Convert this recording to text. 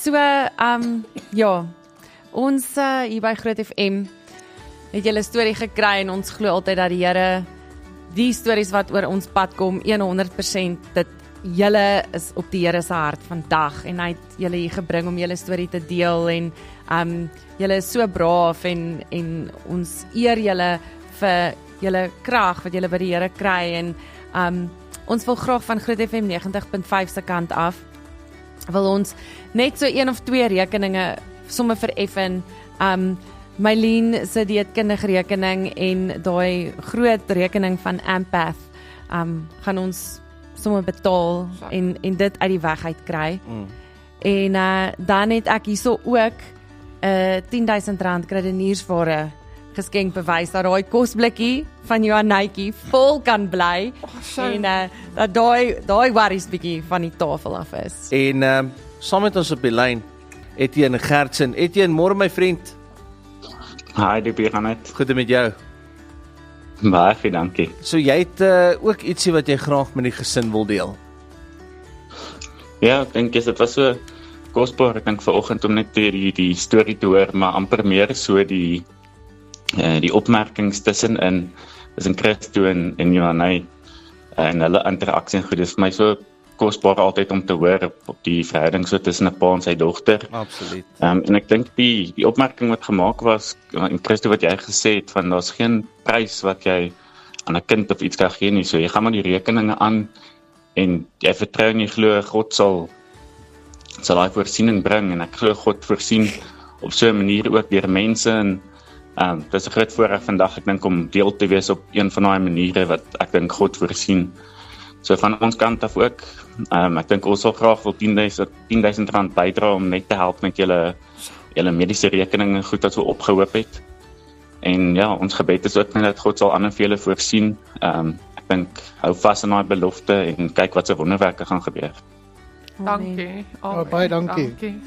So, ja, ons hier by Groot FM het julle storie gekry en ons glo altyd dat die Here die stories wat oor ons pad kom 100% dit julle is op die Here se hart vandag en hy het julle hier gebring om julle storie te deel en julle is so braaf en ons eer julle vir julle krag wat julle by die Here kry en ons wil graag van Groot FM 90.5 se kant af wil ons net so 1 of 2 rekeninge somme vereffen. Mylene se dieetkundige rekening en daai groot rekening van Ampath gaan ons somme betaal en dit uit die weg uit kry. En dan het ek hierso ook R10,000 krediniersware geskenk bewys dat daai kosblikkie van Johannetjie vol kan bly en dat daai worries bietjie van die tafel af is. En saam met ons op die lyn Etienne Gertsen. Etienne, môre my vriend. Hi, die gaan net. Goed met jou. Baie dankie. So jy het ook ietsie wat jy graag met die gesin wil deel? Ja, ek dink dit was so kosbaar, ek dink vanoggend om net die storie te hoor, maar amper meer so die opmerkings tussenin is in Christo en Johanne en hulle interaksie en goed, dit is vir my so kosbaar altyd om te hoor op die verhouding so tussen 'n pa en sy dogter. Absoluut. En ek dink die opmerking wat gemaak was, in Christo wat jy gesê het, van daar's geen prys wat jy aan 'n kind of iets kan gee nie, so jy gaan maar die rekeninge aan en jy vertrou en jy glo God sal daai voorsiening bring en ek glo God voorsien op so 'n manier ook deur mense en dit is 'n groot voorreg vandag, ek dink om deel te wees op een van daai maniere wat ek dink God voorsien. So van ons kant af ook, ek dink ons sal graag wil R10,000 bydra om net te help met julle mediese rekeninge goed wat so opgehoop het. En ja, ons gebed is ook net dat God sal ander vir julle voorsien. Ek dink hou vas aan daai belofte en kyk wat se wonderwerke gaan gebeur. Dankie. Baie dankie. Dankie.